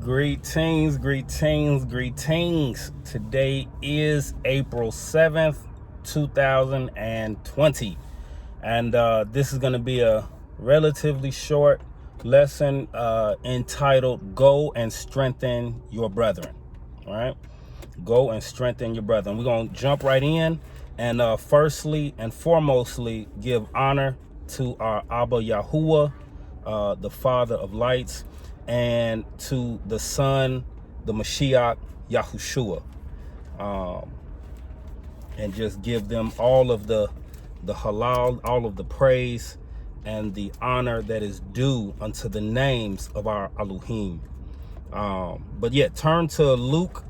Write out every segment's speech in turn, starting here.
Greetings. Today is April 7th, 2020. And this is going to be a relatively short lesson entitled Go and Strengthen Your Brethren. All right? Go and strengthen your brethren. We're going to jump right in and firstly and foremostly give honor to our Abba Yahuwah, the Father of lights, and to the Son, the Mashiach, Yahuwshuwa, and just give them all of the halal, all of the praise and the honor that is due unto the names of our Elohim. But yeah, turn to Luke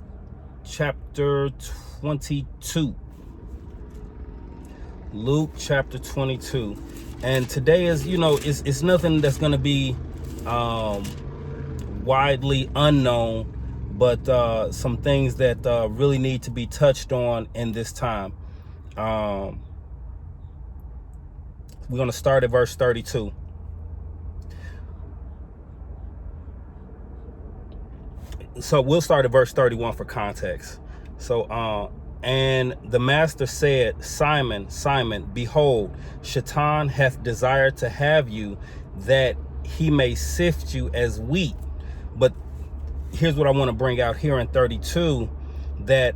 chapter 22. Luke chapter 22. And today is, it's nothing that's going to be widely unknown, but some things that really need to be touched on in this time. We're going to start at verse 32. So we'll start at verse 31 for context. So, and the master said, Simon, Simon, behold, Shaitan hath desired to have you, that he may sift you as wheat. But here's what I want to bring out here in 32, that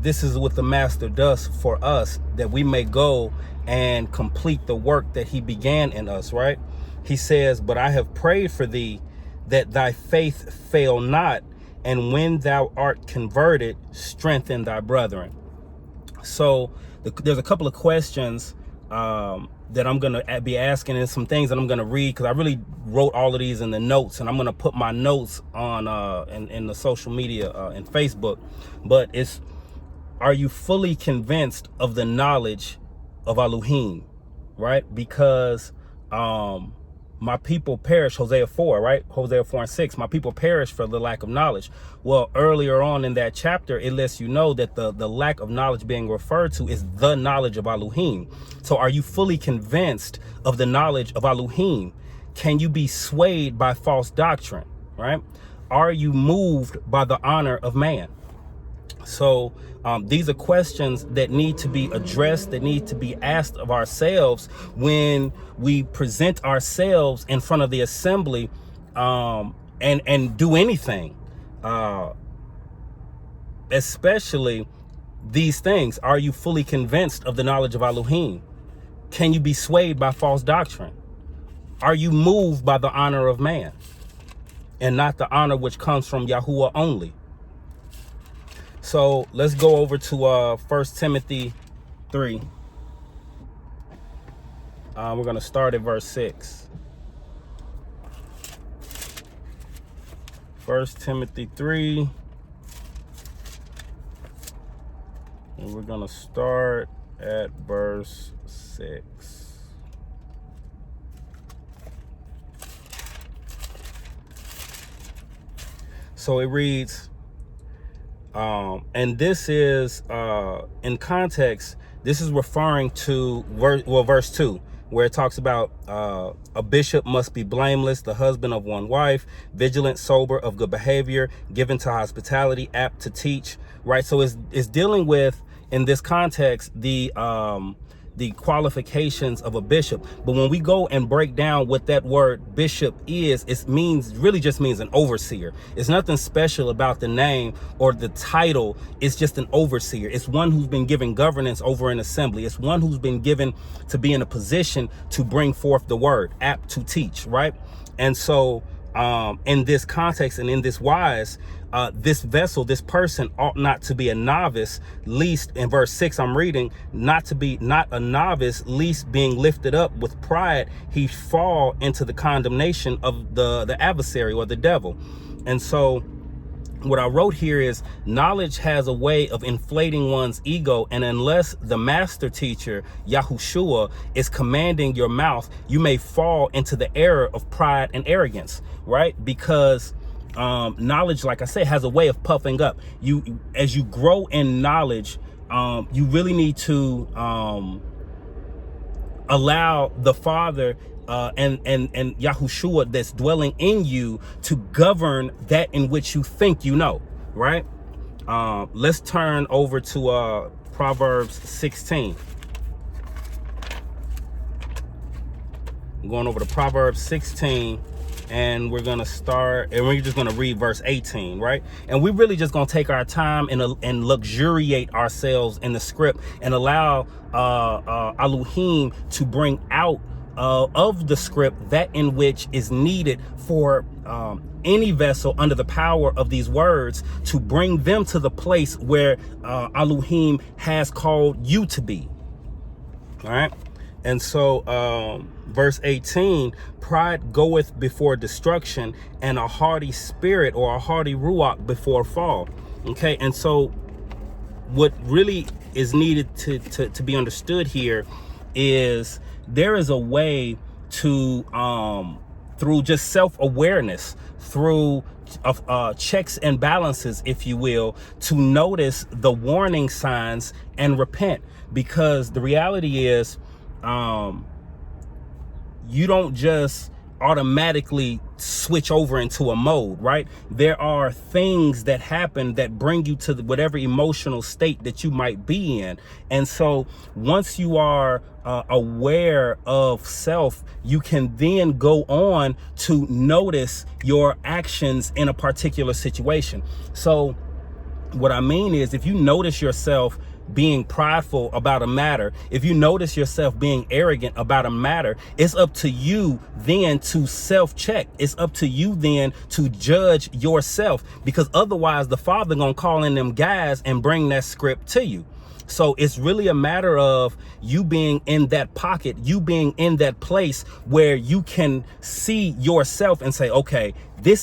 this is what the master does for us, that we may go and complete the work that he began in us, right? He says, but I have prayed for thee, that thy faith fail not, and when thou art converted, strengthen thy brethren. So there's a couple of questions that I'm going to be asking, and some things that I'm going to read, because I really wrote all of these in the notes, and I'm going to put my notes on in the social media and Facebook. But it's, are you fully convinced of the knowledge of Elohim, right? Because my people perish, Hosea 4, right? Hosea 4 and 6, my people perish for the lack of knowledge. Well, earlier on in that chapter, it lets you know that the lack of knowledge being referred to is the knowledge of Elohim. So are you fully convinced of the knowledge of Elohim? Can you be swayed by false doctrine, right? Are you moved by the honor of man? So these are questions that need to be addressed, that need to be asked of ourselves when we present ourselves in front of the assembly and do anything, especially these things. Are you fully convinced of the knowledge of Elohim? Can you be swayed by false doctrine? Are you moved by the honor of man and not the honor which comes from Yahuwah only? So let's go over to 1 Timothy 3. We're going to start at verse 6. 1 Timothy 3. And we're going to start at verse 6. So it reads, and this is, in context, this is referring to verse 2, where it talks about a bishop must be blameless, the husband of one wife, vigilant, sober, of good behavior, given to hospitality, apt to teach, right? So it's dealing with, in this context, the qualifications of a bishop. But when we go and break down what that word bishop is, it really just means an overseer. It's nothing special about the name or the title. It's just an overseer. It's one who's been given governance over an assembly. It's one who's been given to be in a position to bring forth the word, apt to teach, right? And so in this context and in this wise, this vessel, this person ought not to be a novice, least, in verse 6 I'm reading, not a novice, least being lifted up with pride, he fall into the condemnation of the adversary or the devil. And so what I wrote here is, knowledge has a way of inflating one's ego, and unless the master teacher, Yahuwshuwa, is commanding your mouth, you may fall into the error of pride and arrogance, right? Because knowledge, like I said, has a way of puffing up. As you grow in knowledge, you really need to allow the Father and Yahuwshuwa that's dwelling in you to govern that in which you think you know, right? Let's turn over to Proverbs 16. I'm going over to Proverbs 16, and we're going to start, and we're just going to read verse 18, right? And we're really just going to take our time and luxuriate ourselves in the script and allow Elohim to bring out of the script that in which is needed for any vessel under the power of these words to bring them to the place where Elohim has called you to be. All right. And so verse 18, pride goeth before destruction, and a haughty spirit or a haughty ruach before fall. Okay. And so what really is needed to be understood here is there is a way to through just self-awareness, through checks and balances, if you will, to notice the warning signs and repent. Because the reality is you don't just automatically switch over into a mode, right? There are things that happen that bring you to whatever emotional state that you might be in. And so once you are aware of self, you can then go on to notice your actions in a particular situation. So what I mean is, if you notice yourself being prideful about a matter, if you notice yourself being arrogant about a matter, it's up to you then to self-check. It's up to you then to judge yourself, because otherwise the Father gonna call in them guys and bring that script to you. So it's really a matter of you being in that pocket, you being in that place where you can see yourself and say, okay,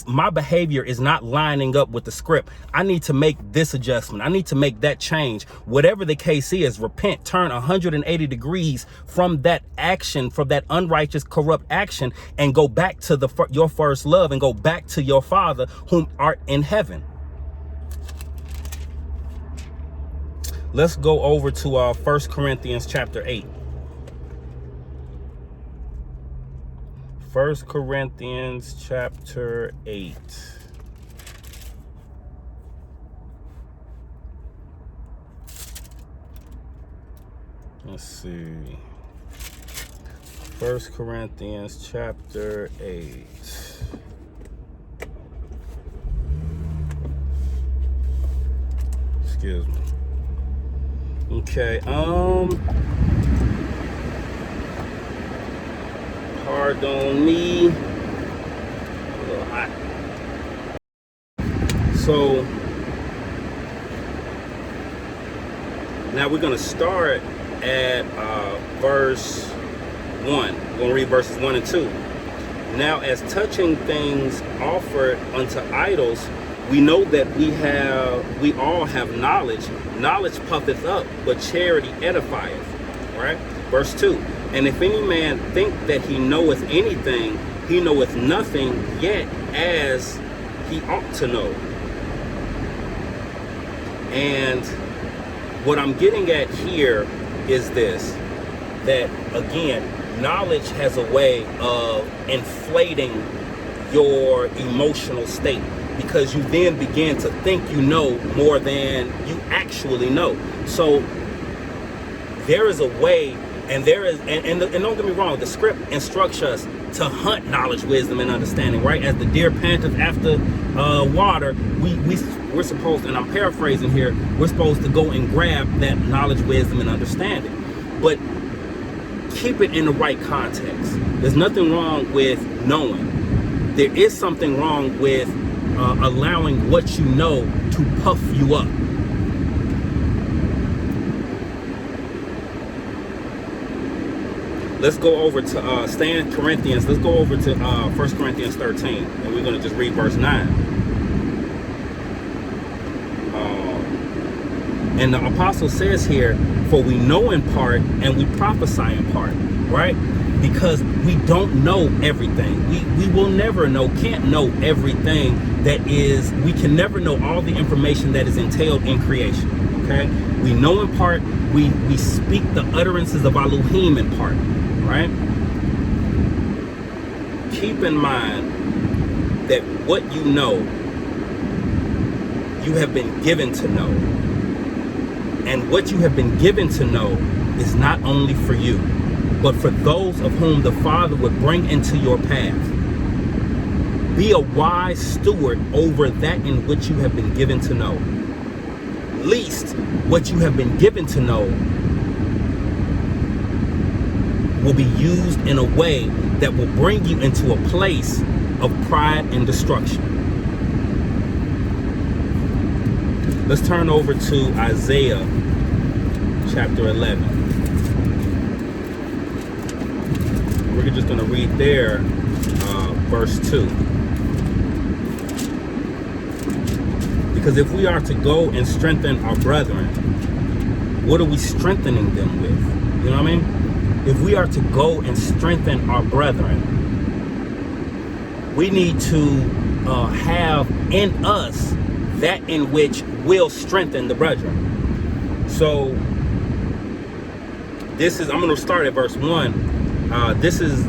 my behavior is not lining up with the script. I need to make this adjustment. I need to make that change. Whatever the case is, repent, turn 180 degrees from that action, from that unrighteous, corrupt action, and go back to your first love, and go back to your Father whom art in heaven. Let's go over to 1 Corinthians chapter 8. 1 Corinthians chapter 8. Let's see. 1 Corinthians chapter 8. Excuse me. Okay, pardon me, a little hot. So now we're going to start at verse 1. We're going to read verses 1 and 2. Now, as touching things offered unto idols, we know that we all have knowledge. Knowledge puffeth up, but charity edifieth. Right? Verse 2. And if any man think that he knoweth anything, he knoweth nothing yet as he ought to know. And what I'm getting at here is this, that again, knowledge has a way of inflating your emotional state, because you then begin to think you know more than you actually know. So there is a way, and there is, and don't get me wrong, the script instructs us to hunt knowledge, wisdom, and understanding, right? As the deer panteth after water, we're supposed, and I'm paraphrasing here, we're supposed to go and grab that knowledge, wisdom, and understanding. But keep it in the right context. There's nothing wrong with knowing. There is something wrong with allowing what you know to puff you up. Let's go over to stay in Corinthians. Let's go over to 1 Corinthians 13, and we're going to just read verse 9. And the apostle says here, for we know in part and we prophesy in part, right? Because we don't know everything. We will never know, can't know everything that is, we can never know all the information that is entailed in creation, okay? We know in part, we speak the utterances of Elohim in part, right? keep in mind that what you know, you have been given to know. And what you have been given to know is not only for you, but for those of whom the Father would bring into your path. Be a wise steward over that in which you have been given to know. Least what you have been given to know will be used in a way that will bring you into a place of pride and destruction. Let's turn over to Isaiah chapter 11. We're just going to read there, verse 2. Because if we are to go and strengthen our brethren, what are we strengthening them with? You know what I mean? If we are to go and strengthen our brethren, we need to have in us that in which will strengthen the brethren. So this is, I'm going to start at verse 1. This is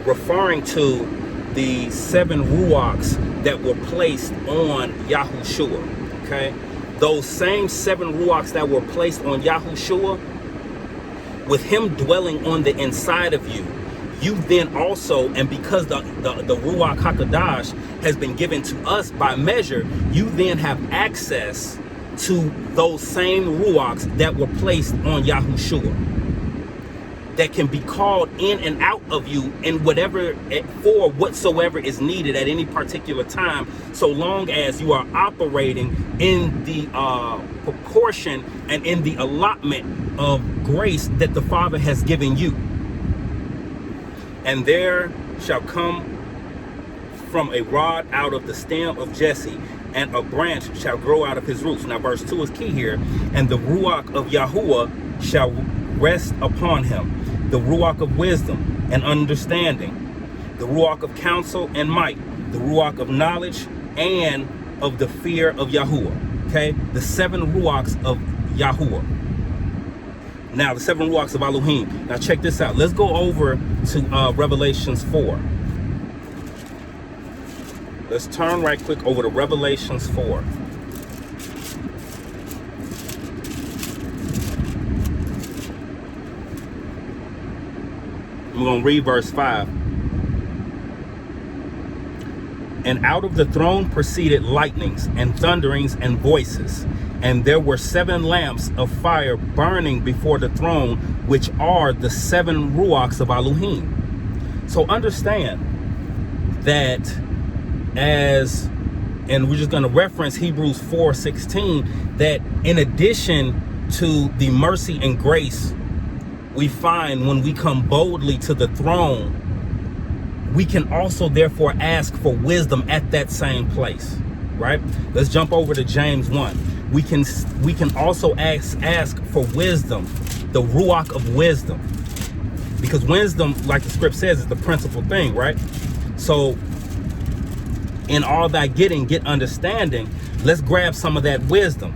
referring to the 7 ruachs that were placed on Yahuwshuwa. Okay, those same 7 ruachs that were placed on Yahuwshuwa, with him dwelling on the inside of you, you then also, and because the Ruach HaKodesh has been given to us by measure, you then have access to those same ruachs that were placed on Yahuwshuwa, that can be called in and out of you in whatever, for whatsoever is needed at any particular time, so long as you are operating in the proportion and in the allotment of grace that the Father has given you. And there shall come from a rod out of the stem of Jesse, and a branch shall grow out of his roots. Now verse 2 is key here. And the Ruach of Yahuwah shall rest upon him, the Ruach of wisdom and understanding, the Ruach of counsel and might, the Ruach of knowledge and of the fear of Yahuwah. Okay, the 7 Ruachs of Yahuwah. Now the 7 Ruachs of Elohim. Now check this out. Let's go over to Revelations 4. Let's turn right quick over to Revelations 4. We're going to read verse 5. And out of the throne proceeded lightnings and thunderings and voices. And there were 7 lamps of fire burning before the throne, which are the 7 ruachs of Elohim. So understand that and we're just going to reference Hebrews 4:16, that in addition to the mercy and grace we find when we come boldly to the throne, we can also therefore ask for wisdom at that same place, right? Let's jump over to James 1. We can also ask for wisdom, the ruach of wisdom, because wisdom, like the script says, is the principal thing, right? So in all thy getting, get understanding. Let's grab some of that wisdom,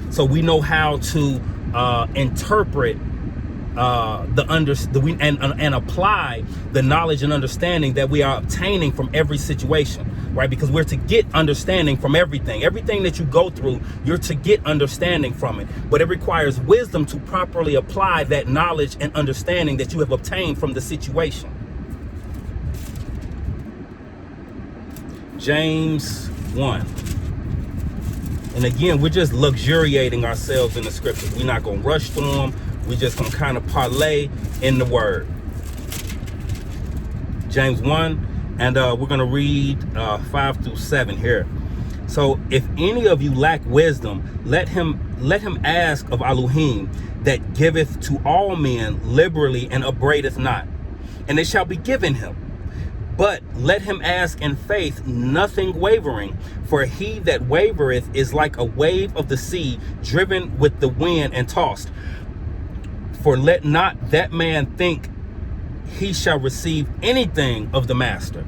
so we know how to interpret and apply the knowledge and understanding that we are obtaining from every situation, right? Because we're to get understanding from everything that you go through. You're to get understanding from it, but it requires wisdom to properly apply that knowledge and understanding that you have obtained from the situation. James 1. And again, we're just luxuriating ourselves in the scriptures. We're not going to rush through them. We're just going to kind of parlay in the word. James 1, and we're going to read 5 through 7 here. So if any of you lack wisdom, let him ask of Elohim, that giveth to all men liberally and upbraideth not, and it shall be given him. But let him ask in faith, nothing wavering. For he that wavereth is like a wave of the sea, driven with the wind and tossed. For let not that man think he shall receive anything of the master.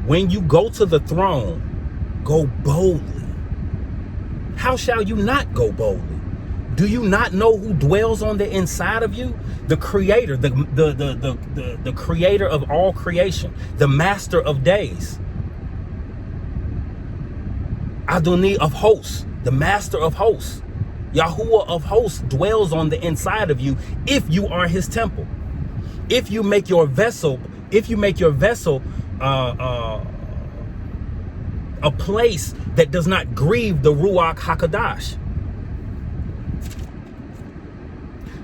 When you go to the throne, go boldly. How shall you not go boldly? Do you not know who dwells on the inside of you? The creator, the creator of all creation, the master of days. Adonai of hosts, the master of hosts. Yahuwah of hosts dwells on the inside of you if you are his temple. If you make your vessel, a place that does not grieve the Ruach HaKodesh.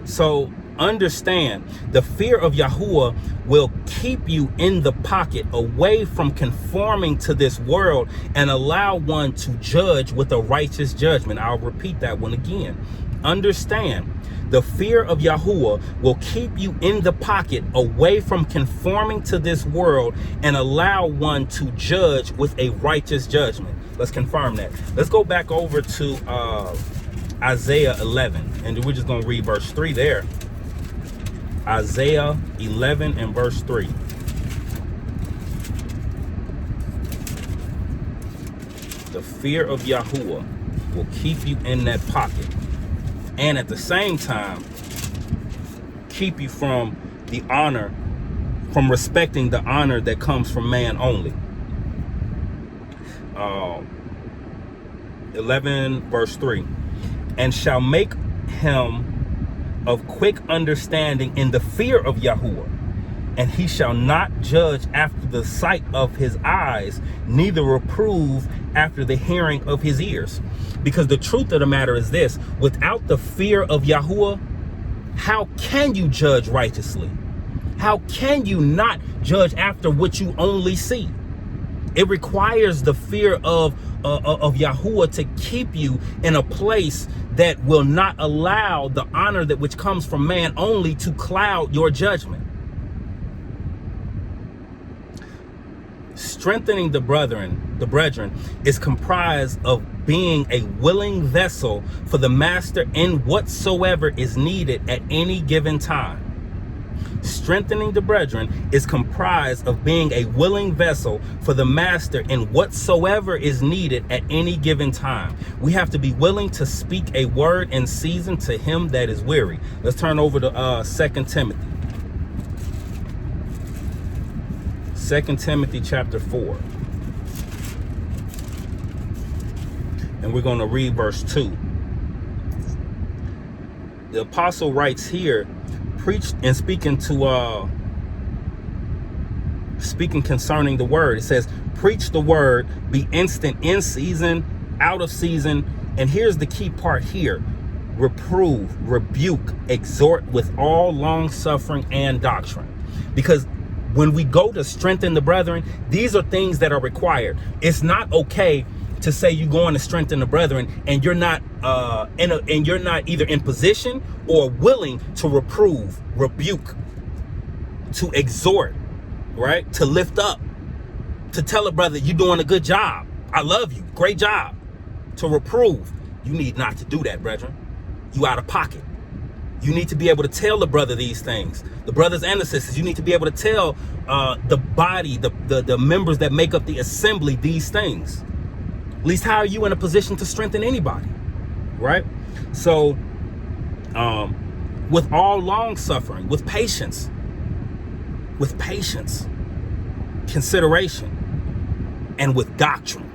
So understand, the fear of Yahuwah will keep you in the pocket, away from conforming to this world, and allow one to judge with a righteous judgment. I'll repeat that one again. Understand, the fear of Yahuwah will keep you in the pocket, away from conforming to this world, and allow one to judge with a righteous judgment. Let's confirm that. Let's go back over to Isaiah 11, and we're just going to read verse 3 there. Isaiah 11 and verse 3. The fear of Yahuwah will keep you in that pocket, and at the same time keep you from the honor, from respecting the honor that comes from man only. 11 verse 3. And shall make him of quick understanding in the fear of Yahuwah, and he shall not judge after the sight of his eyes, neither reprove after the hearing of his ears. Because the truth of the matter is this: without the fear of Yahuwah, how can you judge righteously? How can you not judge after what you only see? It requires the fear of Yahuwah to keep you in a place that will not allow the honor that which comes from man only to cloud your judgment. Strengthening the brethren is comprised of being a willing vessel for the master in whatsoever is needed at any given time. Strengthening the brethren is comprised of being a willing vessel for the master in whatsoever is needed at any given time. We have to be willing to speak a word in season to him that is weary. Let's turn over to 2 Timothy. 2 Timothy chapter 4. And we're going to read verse 2. The apostle writes here, preached and speaking concerning the word. It says, preach the word, be instant in season, out of season. And here's the key part here: reprove, rebuke, exhort with all long suffering and doctrine. Because when we go to strengthen the brethren, these are things that are required. It's not okay to say you're going to strengthen the brethren and you're not you're not either in position or willing to reprove, rebuke, to exhort, right? To lift up, to tell a brother you're doing a good job, I love you, great job. To reprove, you need not to do that, brethren. You out of pocket. You need to be able to tell the brother these things. The brothers and the sisters, you need to be able to tell the body, the members that make up the assembly these things. At least how are you in a position to strengthen anybody, right? So with all long suffering, with patience, consideration, and with doctrine,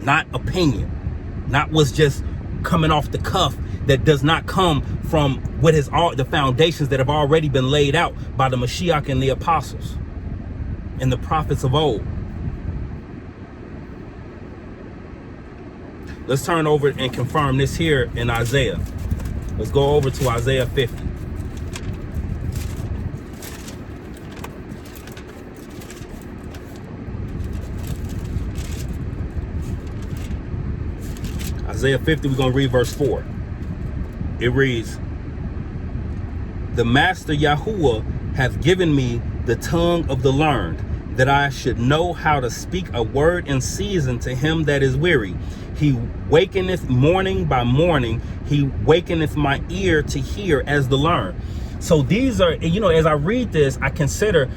not opinion, not what's just coming off the cuff, that does not come from what is all the foundations that have already been laid out by the Mashiach and the apostles and the prophets of old. Let's turn over and confirm this here in Isaiah. Let's go over to Isaiah 50. Isaiah 50, we're going to read verse 4. It reads, the Master Yahuwah hath given me the tongue of the learned, that I should know how to speak a word in season to him that is weary. He wakeneth morning by morning. He wakeneth my ear to hear as the learned. So these are, as I read this, I consider,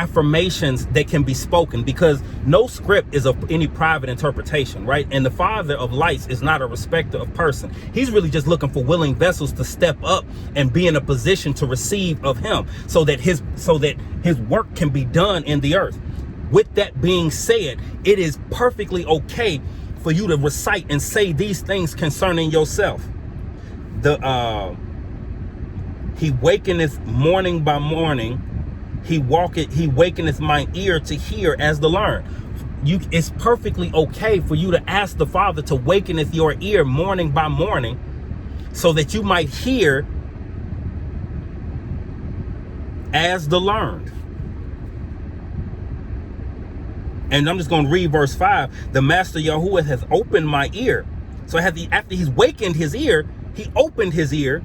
affirmations that can be spoken, because no script is of any private interpretation, right? And the Father of lights is not a respecter of person. He's really just looking for willing vessels to step up and be in a position to receive of him, so that his work can be done in the earth. With that being said, it is perfectly okay for you to recite and say these things concerning yourself. He wakeneth morning by morning. He wakeneth mine ear to hear as to learn. It's perfectly okay for you to ask the Father to wakeneth your ear morning by morning, so that you might hear as the learned. And I'm just going to read verse 5. The Master Yahuwah has opened my ear. So after he's wakened his ear, he opened his ear.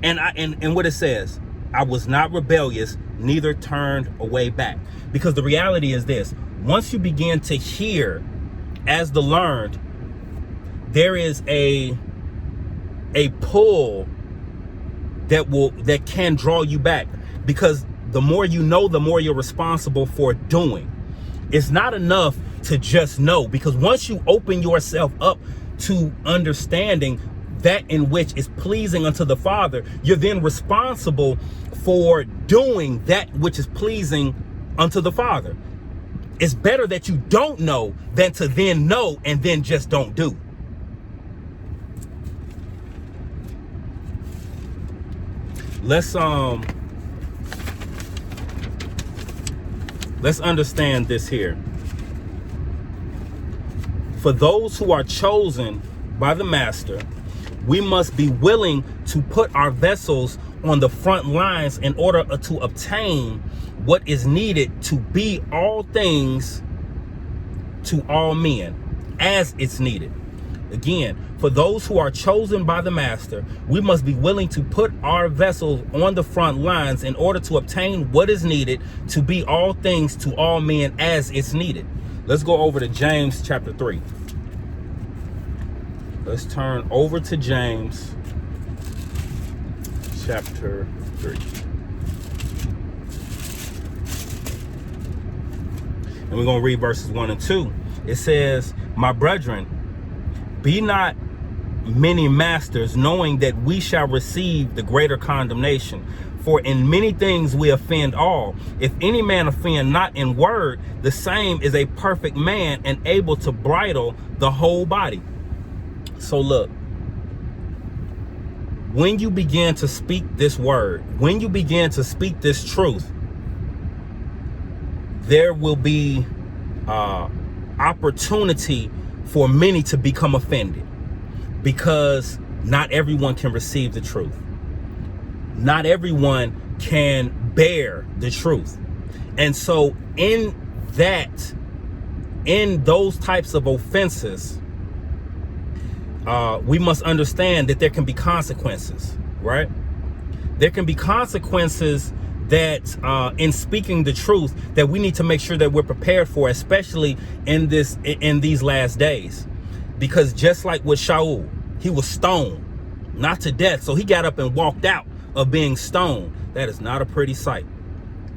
And what it says, I was not rebellious, neither turned away back. Because the reality is this: once you begin to hear as the learned, there is a pull that can draw you back. Because the more you know, the more you're responsible for doing. It's not enough to just know, because once you open yourself up to understanding that in which is pleasing unto the Father, you're then responsible for doing that which is pleasing unto the Father. It's better that you don't know than to then know and then just don't do. Let's understand this here. For those who are chosen by the Master, we must be willing to put our vessels on the front lines in order to obtain what is needed to be all things to all men as it's needed. Again, for those who are chosen by the Master, we must be willing to put our vessels on the front lines in order to obtain what is needed to be all things to all men as it's needed. Let's go over to James chapter 3. Let's turn over to James chapter 3. And we're going to read verses 1 and 2. It says, my brethren, be not many masters, knowing that we shall receive the greater condemnation. For in many things we offend all. If any man offend not in word, the same is a perfect man and able to bridle the whole body. So look, when you begin to speak this word, when you begin to speak this truth, there will be opportunity for many to become offended, because not everyone can receive the truth. Not everyone can bear the truth. And so in those types of offenses, we must understand that there can be consequences, right? There can be consequences that in speaking the truth that we need to make sure that we're prepared for, especially in these last days. Because just like with Shaul, he was stoned, not to death. So he got up and walked out of being stoned. That is not a pretty sight.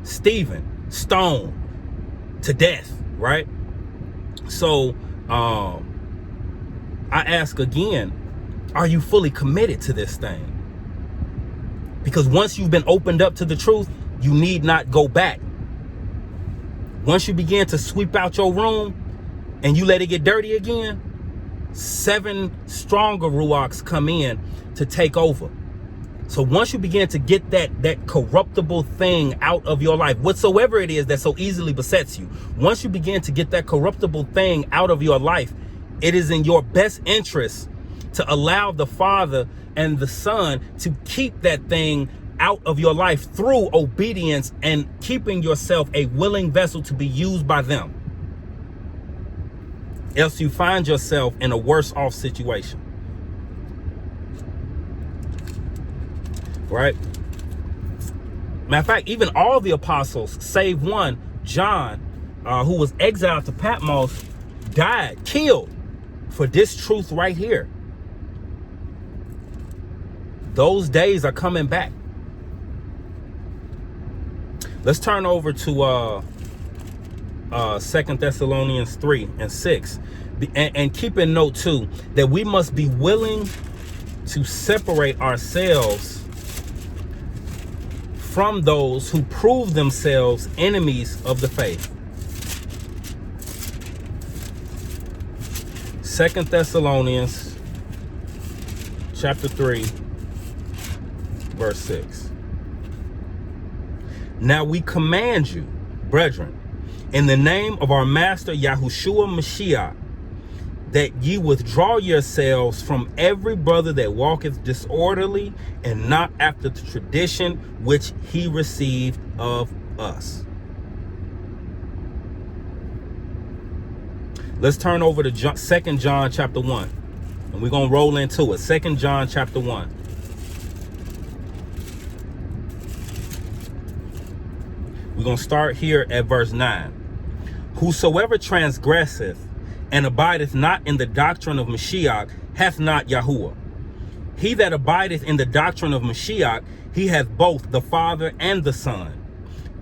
Stephen, stoned to death, right? So I ask again, are you fully committed to this thing? Because once you've been opened up to the truth, you need not go back. Once you begin to sweep out your room and you let it get dirty again, 7 stronger ruachs come in to take over. So once you begin to get that corruptible thing out of your life, whatsoever it is that so easily besets you, once you begin to get that corruptible thing out of your life, it is in your best interest to allow the Father and the Son to keep that thing out of your life through obedience and keeping yourself a willing vessel to be used by them. Else you find yourself in a worse off situation. Right? Matter of fact, even all the apostles, save one, John, who was exiled to Patmos, died, killed for this truth right here. Those days are coming back. Let's turn over to 2 Thessalonians 3 and 6. And keep in note too, that we must be willing to separate ourselves from those who prove themselves enemies of the faith. 2 Thessalonians chapter 3, verse 6. Now we command you, brethren, in the name of our Master Yahuwshuwa Ha'Mashiyach, that ye withdraw yourselves from every brother that walketh disorderly and not after the tradition which he received of us. Let's turn over to 2 John chapter 1. And we're going to roll into it. 2 John chapter 1. We're going to start here at verse 9. Whosoever transgresseth and abideth not in the doctrine of Mashiach hath not Yahuwah. He that abideth in the doctrine of Mashiach, he hath both the Father and the Son.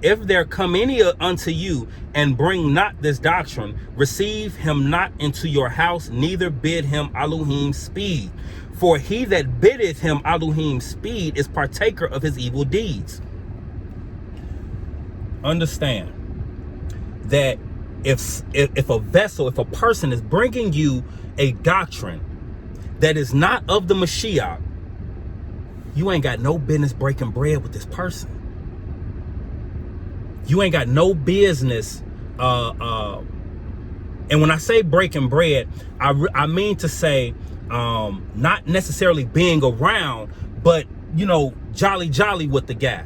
If there come any unto you and bring not this doctrine, receive him not into your house, neither bid him Elohim speed. For he that biddeth him Elohim speed is partaker of his evil deeds. Understand that if a vessel, if a person is bringing you a doctrine that is not of the Mashiach, you ain't got no business breaking bread with this person. You ain't got no business. And when I say breaking bread, I mean to say not necessarily being around, but, you know, jolly with the guy.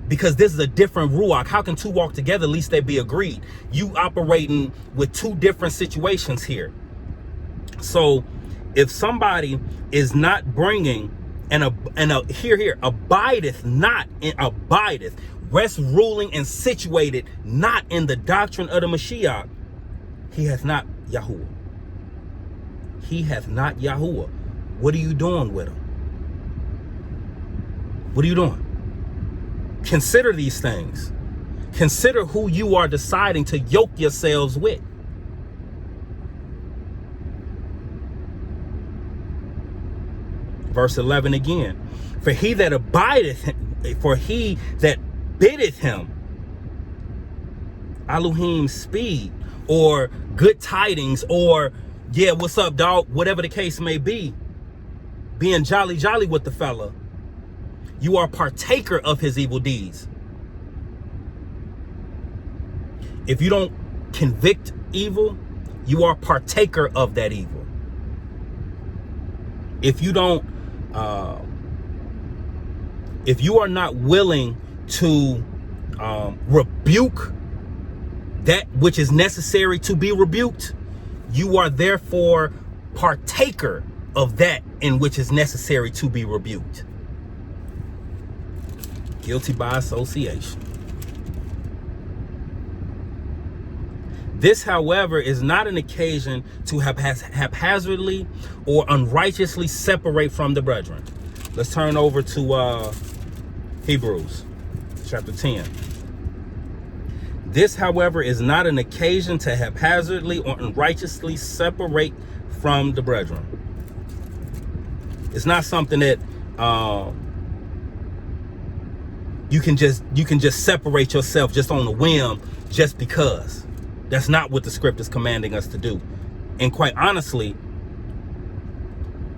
Because this is a different ruach. How can two walk together? At least they be agreed. You operating with two different situations here. So if somebody is not bringing abideth not in abideth, rest, ruling, and situated not in the doctrine of the Mashiach, he hath not Yahuwah. He hath not Yahuwah. What are you doing with him? What are you doing? Consider these things. Consider who you are deciding to yoke yourselves with. Verse 11 again. For he that biddeth him Elohim speed, or good tidings, or yeah, what's up, dog? Whatever the case may be, being jolly with the fella, you are partaker of his evil deeds. If you don't convict evil, you are partaker of that evil. If you don't, if you are not willing to rebuke that which is necessary to be rebuked, you are therefore partaker of that in which is necessary to be rebuked. Guilty by association. This, however, is not an occasion to haphazardly or unrighteously separate from the brethren. Let's turn over to Hebrews chapter 10. This, however, is not an occasion to haphazardly or unrighteously separate from the brethren. It's not something that you can just separate yourself just on a whim, just because. That's not what the script is commanding us to do. And quite honestly,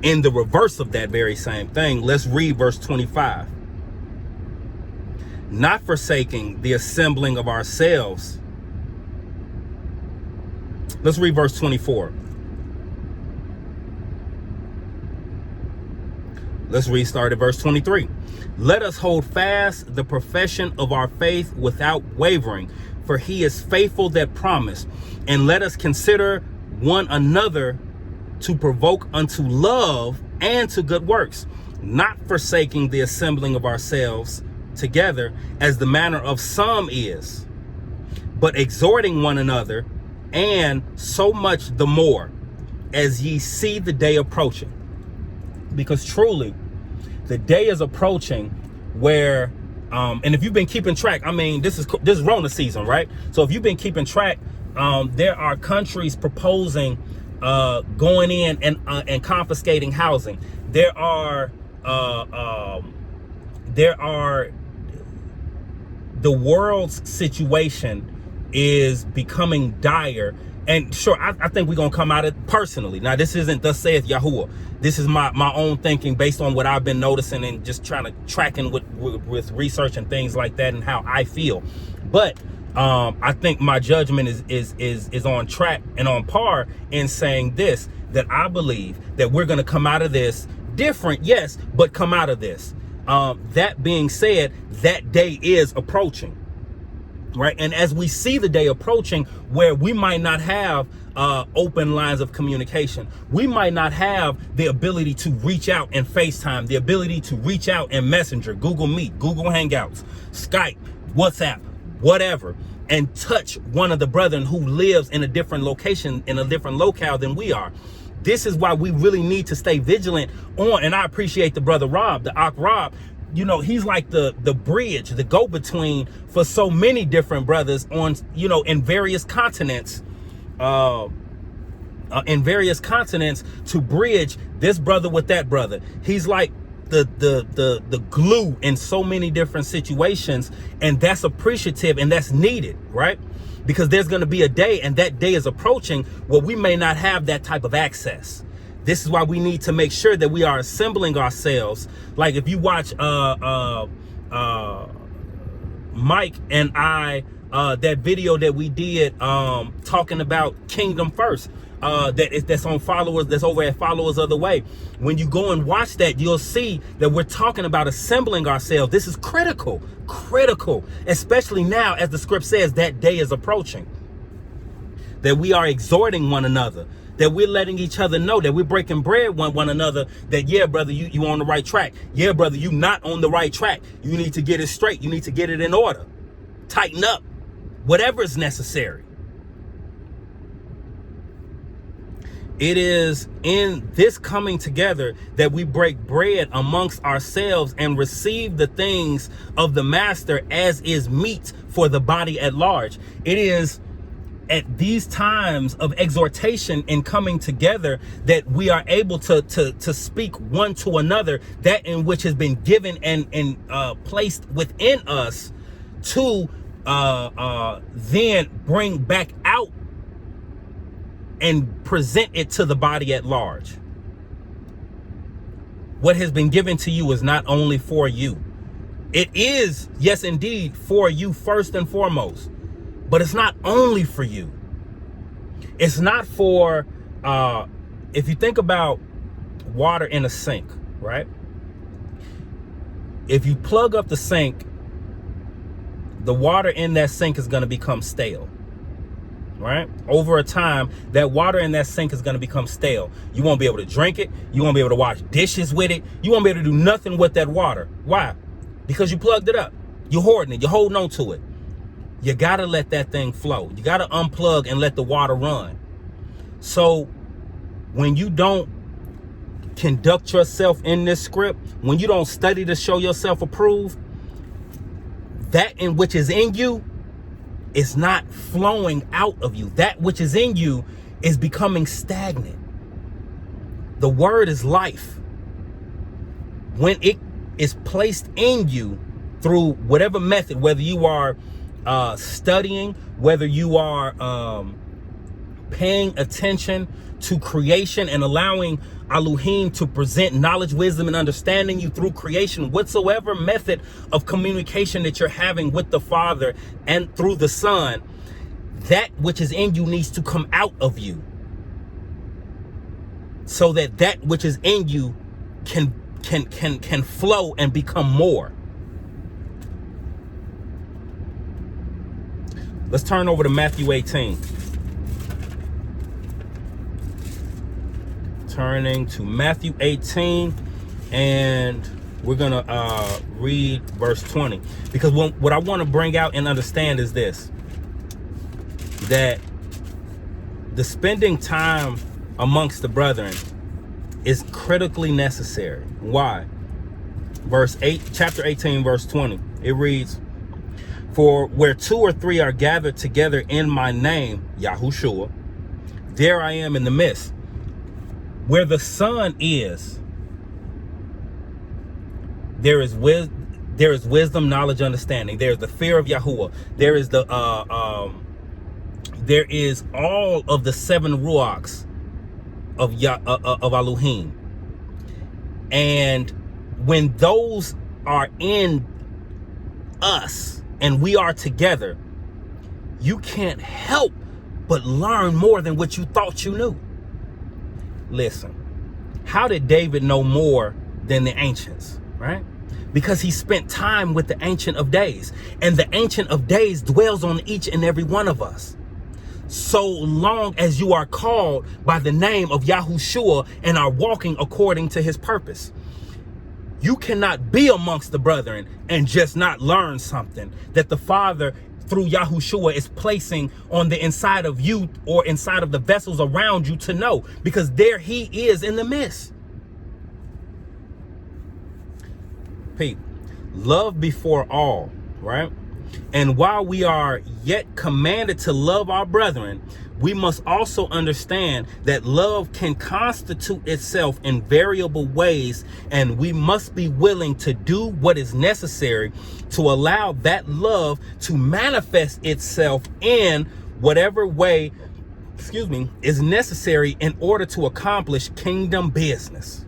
in the reverse of that very same thing, let's read verse 25. Not forsaking the assembling of ourselves. Let's read verse 24. Let's restart at verse 23. Let us hold fast the profession of our faith without wavering, for he is faithful that promised. And let us consider one another to provoke unto love and to good works, not forsaking the assembling of ourselves together, as the manner of some is, but exhorting one another, and so much the more as ye see the day approaching. Because truly, the day is approaching where And if you've been keeping track, I mean, this is Rona season, right? So if you've been keeping track, there are countries proposing going in and confiscating housing. There are the world's situation is becoming dire. And sure, I think we're gonna come out of it personally. Now, this isn't thus saith Yahuwah. This is my own thinking based on what I've been noticing and just trying to tracking with research and things like that and how I feel. But I think my judgment is on track and on par in saying this, that I believe that we're gonna come out of this different, yes, but come out of this. That being said, that day is approaching. Right. And as we see the day approaching where we might not have open lines of communication, we might not have the ability to reach out and FaceTime, the ability to reach out and Messenger, Google Meet, Google Hangouts, Skype, WhatsApp, whatever, and touch one of the brethren who lives in a different location, in a different locale than we are. This is why we really need to stay vigilant on. And I appreciate the brother Rob, the Ak Rob. You know, he's like the bridge, the go-between for so many different brothers on, you know, in various continents, to bridge this brother with that brother. He's like the glue in so many different situations, and that's appreciative and that's needed, right? Because there's going to be a day, and that day is approaching, where we may not have that type of access. This is why we need to make sure that we are assembling ourselves. Like if you watch Mike and I, that video that we did talking about Kingdom First, that's on followers, that's over at Followers of the Way. When you go and watch that, you'll see that we're talking about assembling ourselves. This is critical, especially now, as the script says, that day is approaching. That we are exhorting one another, that we're letting each other know, that we're breaking bread one another, that, yeah, brother, you on the right track. Yeah, brother, you not on the right track. You need to get it straight. You need to get it in order. Tighten up, whatever is necessary. It is in this coming together that we break bread amongst ourselves and receive the things of the master as is meat for the body at large. It is at these times of exhortation and coming together that we are able to speak one to another that in which has been given and placed within us to then bring back out and present it to the body at large. What has been given to you is not only for you. It is, yes, indeed, for you first and foremost. But it's not only for you. It's not for, if you think about water in a sink, right? If you plug up the sink, the water in that sink is going to become stale, right? Over a time, that water in that sink is going to become stale. You won't be able to drink it. You won't be able to wash dishes with it. You won't be able to do nothing with that water. Why? Because you plugged it up. You're hoarding it. You're holding on to it. You got to let that thing flow. You got to unplug and let the water run. So when you don't conduct yourself in this script, when you don't study to show yourself approved, that in which is in you is not flowing out of you. That which is in you is becoming stagnant. The word is life. When it is placed in you through whatever method, whether you are studying, whether you are paying attention to creation and allowing Elohim to present knowledge, wisdom, and understanding you through creation, whatsoever method of communication that you're having with the Father and through the Son, that which is in you needs to come out of you, so that that which is in you can flow and become more. Let's turn over to Matthew 18. Turning to Matthew 18, and we're gonna read verse 20, because what I want to bring out and understand is this, that the spending time amongst the brethren is critically necessary. Why? Verse 8, chapter 18, verse 20. It reads, for where 2 or 3 are gathered together in my name, Yahuwshuwa, there I am in the midst. Where the Son is, there is wisdom, knowledge, understanding. There is the fear of Yahuwah. There is there is all of the 7 ruachs of Elohim. And when those are in us and we are together, you can't help but learn more than what you thought you knew. Listen, how did David know more than the ancients, right? Because he spent time with the Ancient of Days, and the Ancient of Days dwells on each and every one of us. So long as you are called by the name of Yahuwshua and are walking according to his purpose. You cannot be amongst the brethren and just not learn something that the Father through Yahuwshua is placing on the inside of you or inside of the vessels around you to know, because there he is in the midst. Pete, love before all, right? And while we are yet commanded to love our brethren, we must also understand that love can constitute itself in variable ways, and we must be willing to do what is necessary to allow that love to manifest itself in whatever way, is necessary in order to accomplish kingdom business.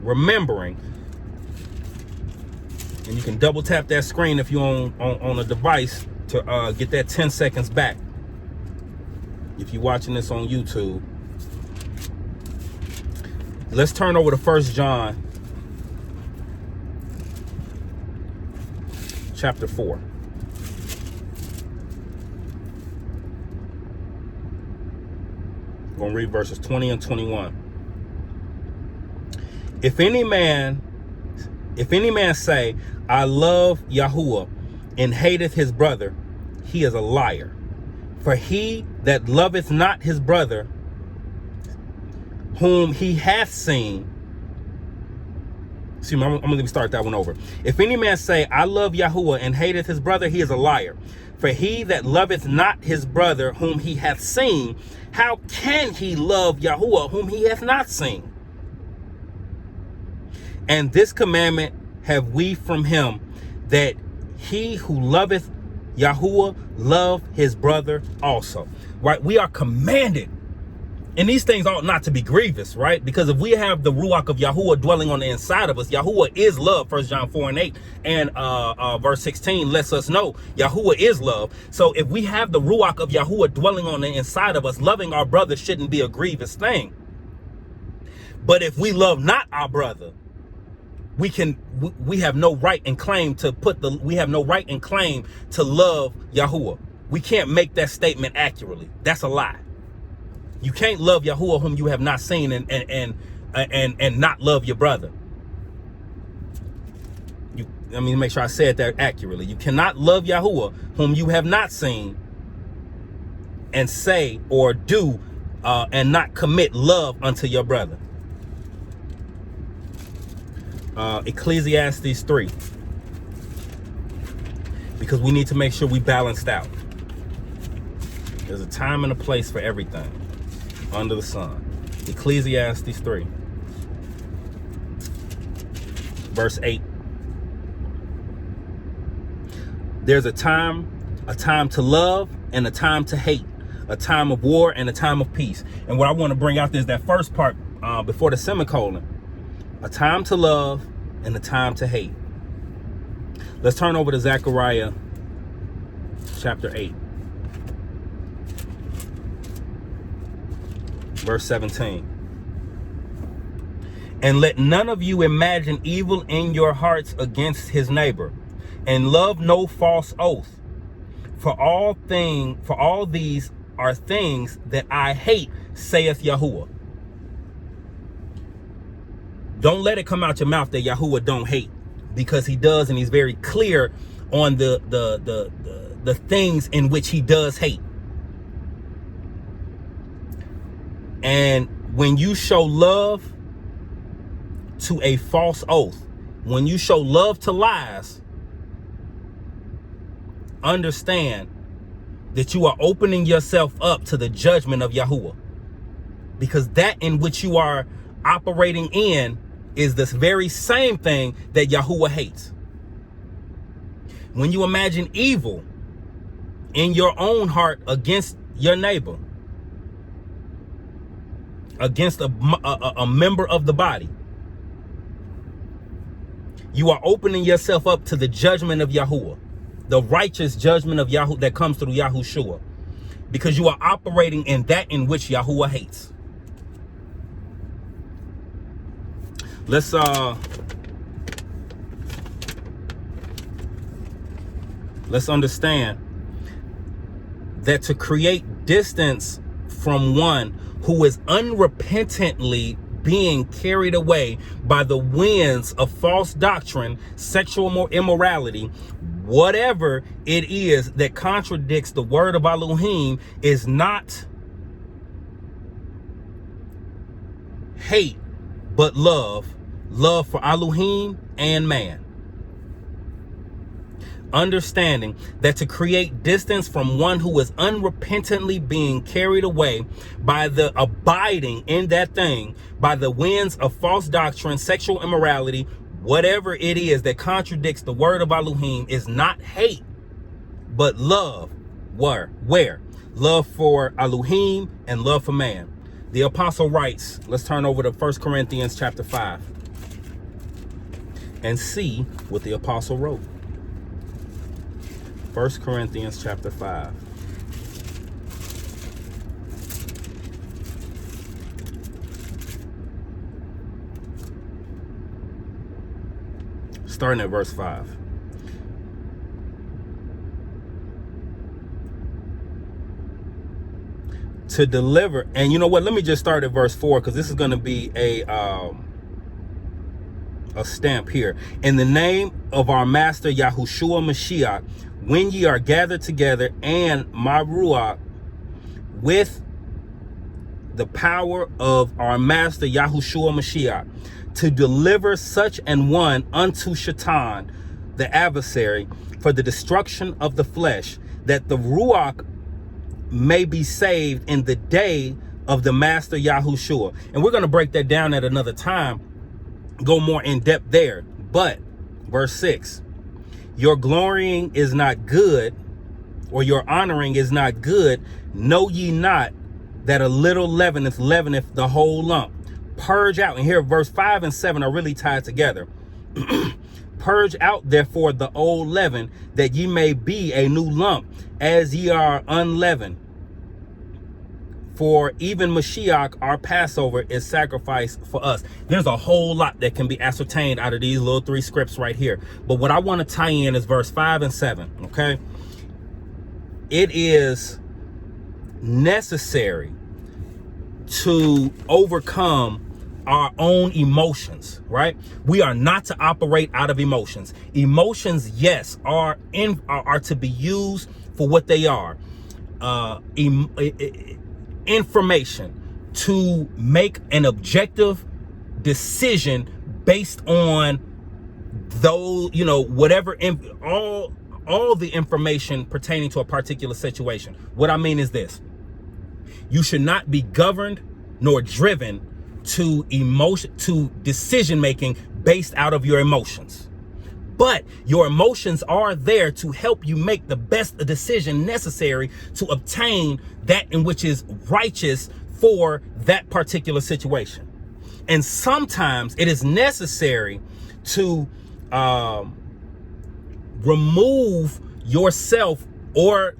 Remembering, and you can double tap that screen if you're on a device to get that 10 seconds back. If you're watching this on YouTube, let's turn over to 1 John chapter 4. I'm going to read verses 20 and 21. If any man say, I love Yahuwah, and hateth his brother, he is a liar. For he that loveth not his brother, whom he hath seen. I'm going to start that one over. If any man say, I love Yahuwah, and hateth his brother, he is a liar. For he that loveth not his brother, whom he hath seen, how can he love Yahuwah, whom he hath not seen? And this commandment have we from him, that he who loveth Yahuwah love his brother also. Right? We are commanded. And these things ought not to be grievous, right? Because if we have the Ruach of Yahuwah dwelling on the inside of us, Yahuwah is love. 1 John 4 and 8 and verse 16 lets us know Yahuwah is love. So if we have the Ruach of Yahuwah dwelling on the inside of us, loving our brother shouldn't be a grievous thing. But if we love not our brother, we have no right and claim to love Yahuwah. We can't make that statement accurately. That's a lie. You can't love Yahuwah whom you have not seen and not love your brother. Let me make sure I said that accurately. You cannot love Yahuwah whom you have not seen and say or do and not commit love unto your brother. Ecclesiastes 3, because we need to make sure we balanced out. There's a time and a place for everything under the sun. Ecclesiastes 3, verse 8. There's a time to love and a time to hate, a time of war and a time of peace. And what I want to bring out is that first part before the semicolon. A time to love and a time to hate. Let's turn over to Zechariah chapter 8, verse 17. And let none of you imagine evil in your hearts against his neighbor, and love no false oath. For all these are things that I hate, saith Yahuwah. Don't let it come out your mouth that Yahuwah don't hate, because he does, and he's very clear on the things in which he does hate. And when you show love to a false oath, when you show love to lies, understand that you are opening yourself up to the judgment of Yahuwah. Because that in which you are operating in is this very same thing that Yahuwah hates. When you imagine evil in your own heart against your neighbor, against a member of the body, you are opening yourself up to the judgment of Yahuwah, the righteous judgment of Yahuwah that comes through Yahushua, because you are operating in that in which Yahuwah hates. Let's understand that to create distance from one who is unrepentantly being carried away by the winds of false doctrine, sexual immorality, whatever it is that contradicts the word of Elohim, is not hate, but love for Elohim and man. Understanding that to create distance from one who is unrepentantly being carried away by the abiding in that thing, by the winds of false doctrine, sexual immorality, whatever it is that contradicts the word of Elohim, is not hate, but love. Where? Love for Elohim and love for man. The apostle writes, let's turn over to 1 Corinthians chapter 5 and see what the apostle wrote. 1 Corinthians chapter 5. Starting at verse 5. To deliver, and you know what? Let me just start at verse 4, because this is going to be a stamp here. In the name of our master Yahuwshuwa Ha'Mashiyach, when ye are gathered together, and my ruach, with the power of our master Yahuwshuwa Ha'Mashiyach, to deliver such an one unto Shaitan, the adversary, for the destruction of the flesh, that the ruach may be saved in the day of the master Yahushua. And we're going to break that down at another time, go more in depth there. But verse 6, your glorying is not good, or your honoring is not good. Know ye not that a little leaveneth the whole lump? Purge out. And here verse 5 and 7 are really tied together. Purge out therefore the old leaven, that ye may be a new lump, as ye are unleavened. For even Mashiach, our Passover, is sacrificed for us. There's a whole lot that can be ascertained out of these little 3 scripts right here. But what I want to tie in is verse 5 and 7, okay? It is necessary to overcome our own emotions, right? We are not to operate out of emotions. Emotions, yes, are to be used for what they are. Information to make an objective decision based on those, whatever, all the information pertaining to a particular situation. What I mean is this: you should not be governed nor driven to decision making based out of your emotions. But your emotions are there to help you make the best decision necessary to obtain that in which is righteous for that particular situation. And sometimes it is necessary to remove yourself or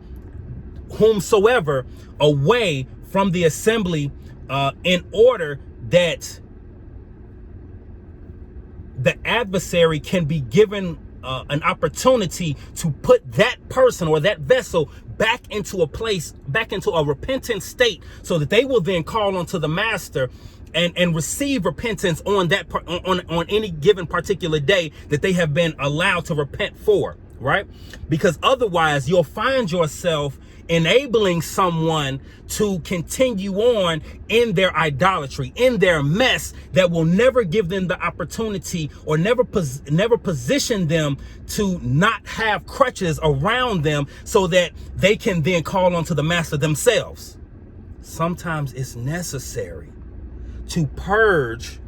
whomsoever away from the assembly in order that the adversary can be given an opportunity to put that person or that vessel back into a place, back into a repentant state, so that they will then call unto the master and receive repentance on that on any given particular day that they have been allowed to repent for, right? Because otherwise you'll find yourself enabling someone to continue on in their idolatry, in their mess that will never give them the opportunity or never position them to not have crutches around them so that they can then call onto the master themselves. Sometimes it's necessary to purge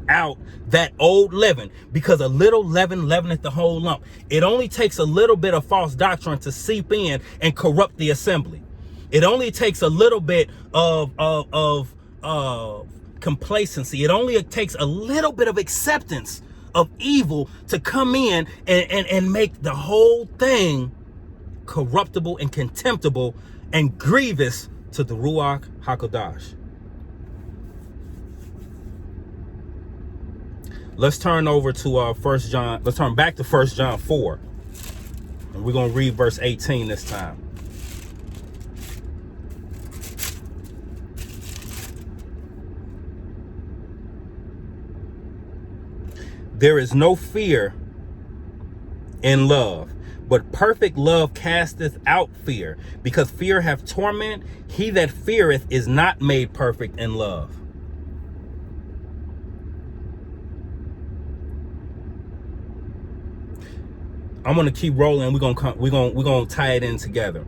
out that old leaven, because a little leaven leaveneth the whole lump. It only takes a little bit of false doctrine to seep in and corrupt the assembly. It only takes a little bit of complacency. It only takes a little bit of acceptance of evil to come in and make the whole thing corruptible and contemptible and grievous to the Ruach HaKodesh. Let's turn over to 1 John. Let's turn back to 1 John 4. And we're going to read verse 18 this time. There is no fear in love, but perfect love casteth out fear, because fear hath torment. He that feareth is not made perfect in love. I'm going to keep rolling. We're going to tie it in together.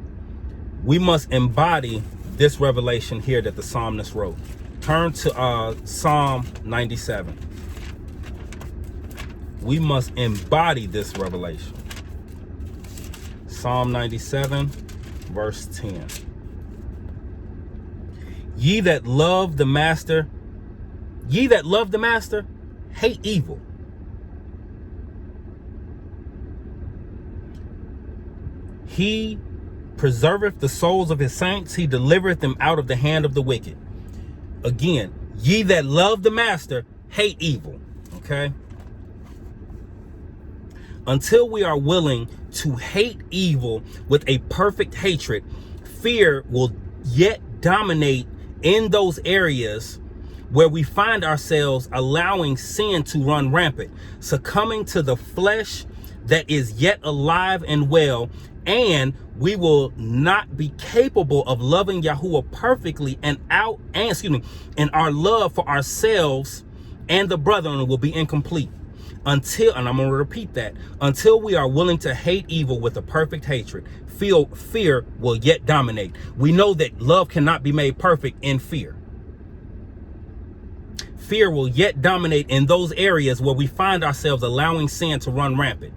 We must embody this revelation here that the psalmist wrote. Turn to Psalm 97. We must embody this revelation. Psalm 97, verse 10. Ye that love the master, hate evil. He preserveth the souls of his saints. He delivereth them out of the hand of the wicked. Again, ye that love the master, hate evil. Okay? Until we are willing to hate evil with a perfect hatred, fear will yet dominate in those areas where we find ourselves allowing sin to run rampant, succumbing to the flesh that is yet alive and well, and we will not be capable of loving Yahuwah perfectly, and our love for ourselves and the brethren will be incomplete. Until, and I'm going to repeat that, until we are willing to hate evil with a perfect hatred, fear will yet dominate. We know that love cannot be made perfect in fear. Fear will yet dominate in those areas where we find ourselves allowing sin to run rampant,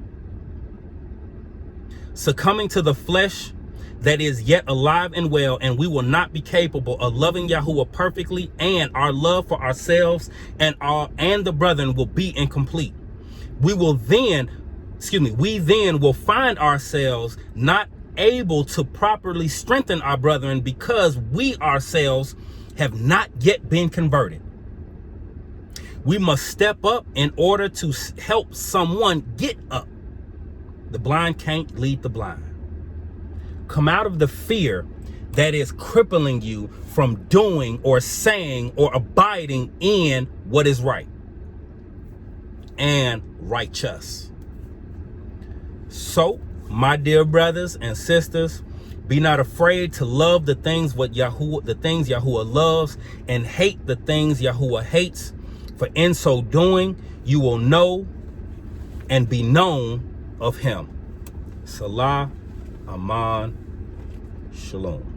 succumbing to the flesh that is yet alive and well, and we will not be capable of loving Yahuwah perfectly, and our love for ourselves and the brethren will be incomplete. We then will find ourselves not able to properly strengthen our brethren because we ourselves have not yet been converted. We must step up in order to help someone get up. The blind can't lead the blind. Come out of the fear that is crippling you from doing or saying or abiding in what is right and righteous. So, my dear brothers and sisters, be not afraid to love the things Yahuwah loves, and hate the things Yahuwah hates. For in so doing, you will know and be known of him. Salah, Aman, Shalom.